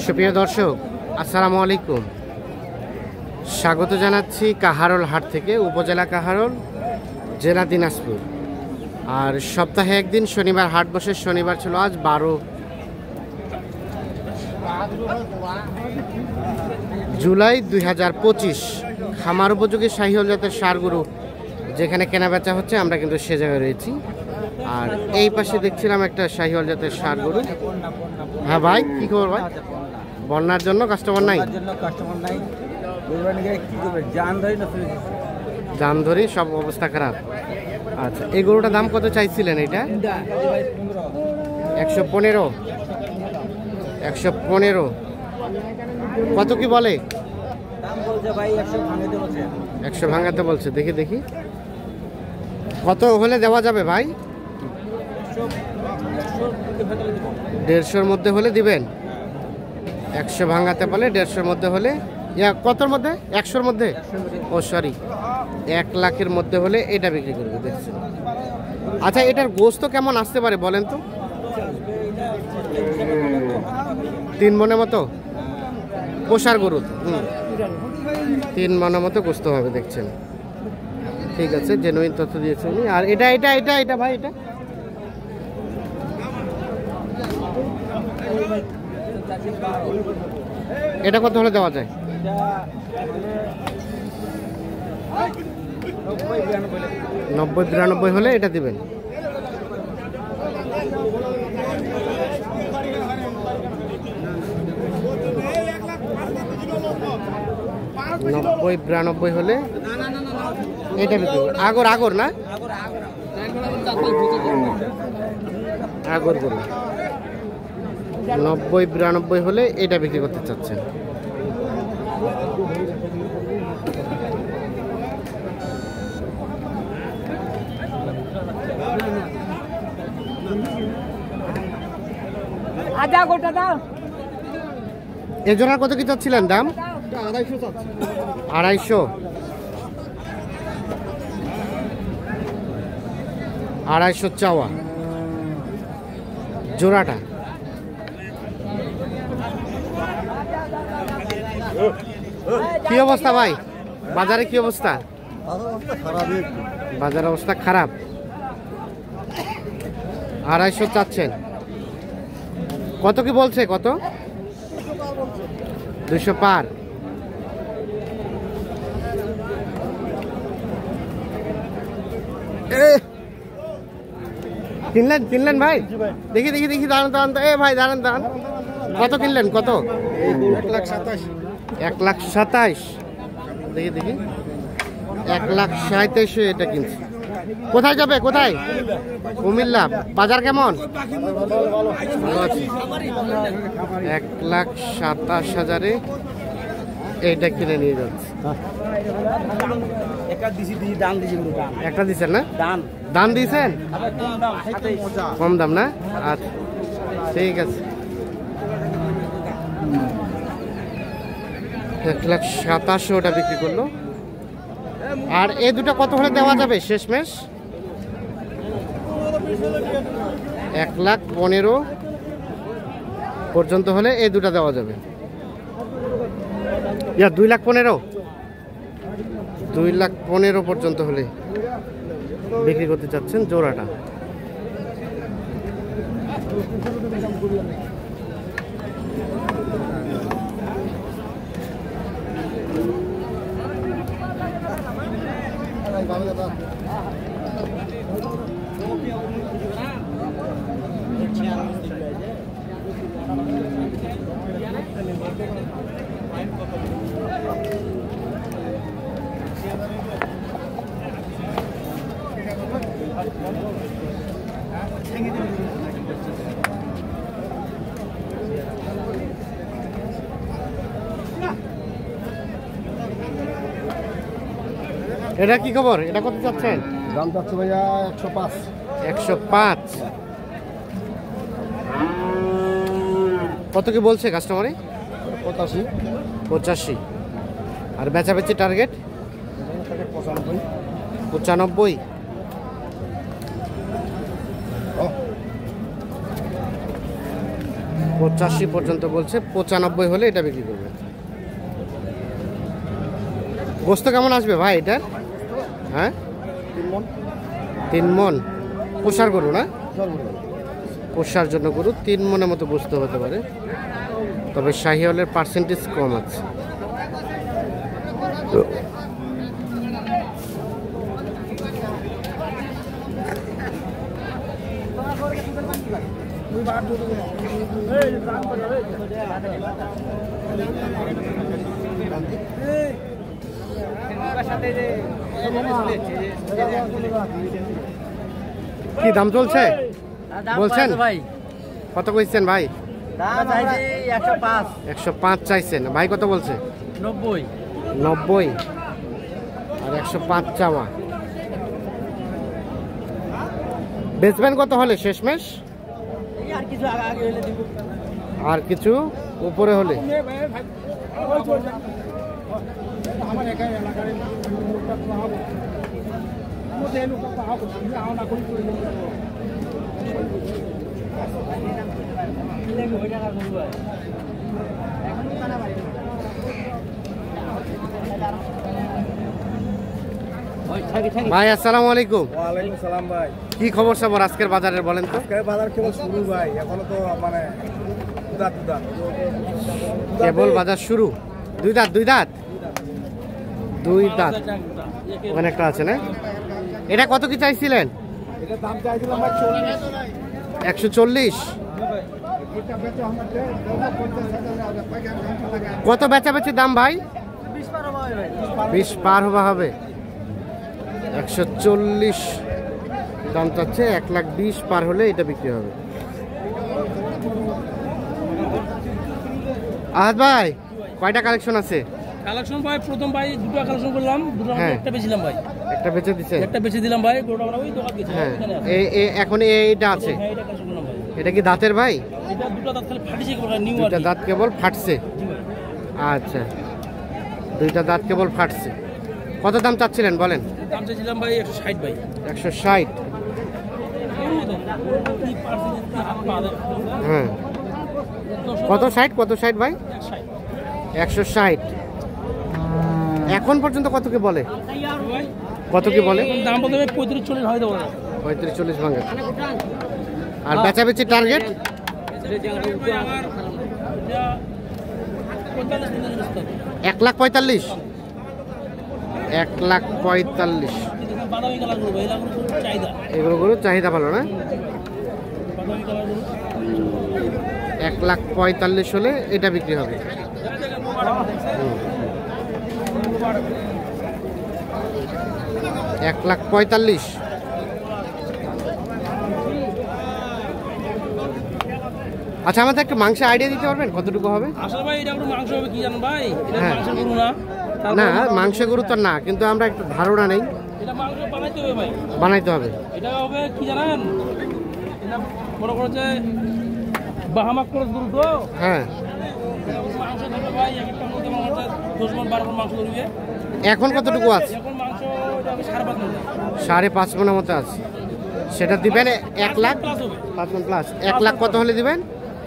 সুপ্রিয় দর্শক, আসসালামু আলাইকুম। স্বাগত জানাচ্ছি কাহারোল হাট থেকে, উপজেলা কাহারোল, জেলা দিনাজপুর। আর সপ্তাহে একদিন শনিবার হাট বসে। শনিবার ছিল আজ 12 জুলাই 2025। খামার উপযোগী শাহিওয়াল জাতের ষাঁড় গরু যেখানে কেনাবেচা হচ্ছে, আমরা কিন্তু সে জায়গায় রয়েছি। আর এই পাশে দেখছিলাম একটা শাহিওয়াল জাতের ষাঁড় গরু। হ্যাঁ ভাই, কি খবর ভাই? বন্যার জন্য কাস্টমার নাই, জান ধরি সব অবস্থা খারাপ। আচ্ছা, এই গরুটার দাম কত চাইছিলেন? এটা 115। 115 কত কি বলে? 100 ভাঙাতে বলছে। দেখি দেখি কত হলে দেওয়া যাবে ভাই? 150-র মধ্যে হলে দিবেন। 100 ভাঙাতে বলে, 150-র মধ্যে হলে। কতর মধ্যে? 100-র মধ্যে? ও সরি, 1 লাখের মধ্যে হলে এটা বিক্রি করবে। দেখছেন? আচ্ছা, এটার গোস্ত কেমন আসতে পারে বলেন তো? 3 মনের মতো পোষার গরু। 3 মনের মতো গোস্ত হবে। দেখছেন? ঠিক আছে, জেনুইন তথ্য দিয়েছে উনি। আর এটা এটা এটা এটা ভাই, এটা কত হলে দেওয়া যায়? 90-92 হলে এটা দিবেন। $90-92 হলে এটা বিক্রি। আগর আগর না, আগর গরু। 90-92 হলে এটা বিক্রি করতে চাচ্ছেন। এ জোড়ার কত কি চাচ্ছিলেন দাম? 250। 250 চাওয়া জোড়াটা। কি অবস্থা ভাই? বাজারে কি অবস্থা? বাজার অবস্থা খারাপ। 250 চাচ্ছেন। কত কি বলছে? কত? 200 পার। কিনলেন ভাই? দেখি দেখি দেখি, দাঁড়ান দাঁড়ান। এ ভাই দাঁড়ান দাঁড়ান। কত কিনলেন? কত? 1,27,000। দেখি দেখি, 1,27,000 এটা কিনছি। কোথায় যাবে? কোথায়? কুমিল্লা। বাজার কেমন? ভালো আছে। 1,27,000-এ এইটা কিনে নিয়ে যাচ্ছে। একটা দিচ্ছেন না? দাম দিয়েছেন? কম দাম না? আচ্ছা, ঠিক আছে। 1,27,000 ওটা বিক্রি করলো। আর এই দুটো কত হলে দেওয়া যাবে শেষমেশ? 1,15,000 পর্যন্ত হলে এই দুটা দেওয়া যাবে। 2,15,000। 2,15,000 পর্যন্ত হলে বিক্রি করতে চাচ্ছেন জোড়াটা। এটা কি খবর? এটা কত চাচ্ছেন? দাম চাচ্ছে ভাইয়া 105। 105 কত কি বলছে কাস্টমারে? 85। আর বেচাবেচি টার্গেট 95। 85 পর্যন্ত বলছে, 95 হলে এটা বিক্রি করবে। গোস্ত কেমন আসবে ভাই এটার? হ্যাঁ 3 মন। পোষার গরু না? পোষার জন্য গরু 3 মনের মতো গোস্ত হতে পারে, তবে শাহিওয়ালের পার্সেন্টেজ কম আছে। কি দাম চলছে বলছেন? ভাই কত কইছেন ভাই? দাম চাইছি 105 105 চাইছেন, ভাই কত বলছে? 90 90 আর 105 চাওয়া। বেচবেন কত হলে শেষমেশ? আর কিছু আগে হলে দিব। আর কিছু উপরে হলে? ভাই আসসালামু আলাইকুম। ওয়ালাইকুম সালাম ভাই। কি খবর সবার আজকের বাজারের বলেন তো? আজকে বাজার কেবল শুরু ভাই, এখনো তো মানে দুদাত কেবল বাজার শুরু। দুই দাঁত ওখানে একটা আছে না? এটা কত কি চাইছিলেন? এটা দাম চাইছিলাম ভাই 140। কত বেচাবেচি দাম ভাই? 20 পার হবে। 140 দাম চাচ্ছে, 1,20,000 পার হলে এটা বিক্রি হবে। আহাদ ভাই কয়টা কালেকশন আছে? কালেকশন ভাই প্রথম ভাই দুটো কালেকশন করলাম, দুটো হ্যাঁ। একটা বেচিলাম ভাই, একটা বেচে দিছে? একটা বেচে দিলাম ভাই। গোটা আমরা ওই দোকান গেছি হ্যাঁ, ওখানে আছে। এখন এইটা আছে। হ্যাঁ এটা কালেকশন করলাম ভাই। এটা কি দাঁতের ভাই? এটা দুটো দাঁত খালি ফাটিছে কি নিউ আর দুইটা দাঁত কেবল ফাটছে। জি ভাই। আচ্ছা, দুইটা দাঁত কেবল ফাটছে। কত দাম চাচ্ছিলেন বলেন? দাম চাইছিলাম ভাই 160 ভাই। 160। হ্যাঁ, কত 60 ভাই? 160। এখন পর্যন্ত কত কি বলে? কত কি বলে? দাম বলতে 35-40 হয় দেবো। 35-40 ভাঙে। আর বেচাবেচি টার্গেট? 1,45,000। 1,45,000। বাদামি কালার করবো, এই লাগলো চাহিদা। এগুলো গরুর চাহিদা ভালো না? বাদামি কালার 1,45,000 হলে এটা বিক্রি হবে। 1,45,000। আচ্ছা, আমাদের একটা মাংস আইডিয়া দিতে পারবেন কতটুকু হবে? আসলে ভাই এটা মাংস হবে কি জানেন ভাই? এটা হ্যাঁ। মাংস গরু না। না, মাংস গরু তো না, কিন্তু আমরা একটু ধারণা নেই। এটা মাংস বানাইতে হবে ভাই। বানাইতে হবে। এটা হবে কি জানেন? এটা মনে করো যে বাহামা করে গরু তো। হ্যাঁ, মাংস ধরবে ভাই, এক একটা মধ্যে মনে করো 10 মণ 12 মণ মাংস ধরবে। এখন কতটুকু আছে? এখন মাংস এটা হবে 5.5 মণ। 5.5 মনের মতো আছে। সেটা দিবেন 1 লাখ প্লাস হবে। 5 মণ প্লাস। 1 লাখ কত হলে দিবেন?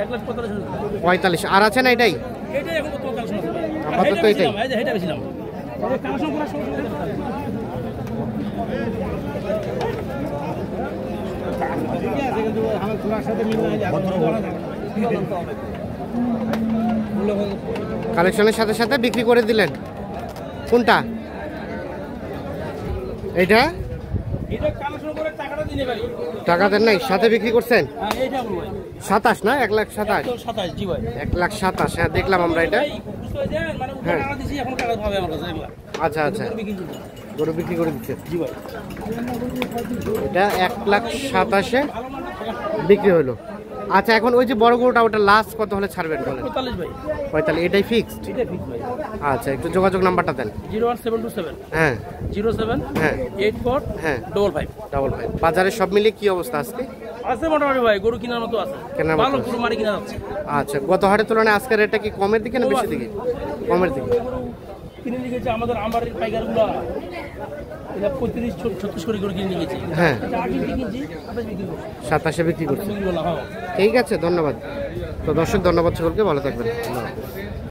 1,45,000। 45। আর আছে না এটাই? এটাই এখন কত কালেকশন আছে ভাই? আপাতত এটাই। এটা বেশিলাম। এটা কালেকশন করার সময় কালেকশনের সাথে সাথে বিক্রি করে দিলেন। কোনটা? এইটা এটা কালেকশন করে টাকাটা দিতে পারি। টাকা দেন নাই, সাথে বিক্রি করছেন? হ্যাঁ এইটা বল ভাই। 27 না? 1,27,000। 127 জি ভাই। 1,27,000। হ্যাঁ, দেখলাম আমরা এটা। ভাই, বুঝতে পারছেন? মানে উপরে হ্যাঁ। টাকা দিছি, এখন টাকা পাবে আমার কাছে এগুলা। আচ্ছা আচ্ছা, বিক্রি করব। গরু বিক্রি করে দিচ্ছে। জি ভাই। এটা 1,27,000 বিক্রি হলো। আচ্ছা, এখন ওই যে বড় গরুটা, ওটা লাস্ট কত হলে ছাড়বেন বলেন? 45 ভাই। 45। এটাই ফিক্সড? এটা ফিক্স ভাই। আচ্ছা, একটু যোগাযোগ নাম্বারটা দেন। 01727 হ্যাঁ 07 হ্যাঁ 84 হ্যাঁ 55। 55। বাজারে সব মিলিয়ে কি অবস্থা আজকে? আছে মোটামুটি ভাই, গরু কেনার মতো আছে। কেনার মতো ভালো আছে। গরু মারি কিনা যাচ্ছে। আচ্ছা, গত হাটের তুলনায় আজকের রেটটা কি কমের দিকে না বেশি দিকে? কমের দিকে। কিনে নিয়ে গেছে আমাদের আমবাড়ির পাইকারগুলো। এটা 35-36 করে কিনে নিয়ে গেছি। হ্যাঁ। এটা 28 কিনছি, 28 বিক্রি করবো। 27 বিক্রি করছে। বিক্রি করলাম, হ্যাঁ। ঠিক আছে, ধন্যবাদ। তো দর্শক, ধন্যবাদ সকলকে, ভালো থাকবেন। ধন্যবাদ।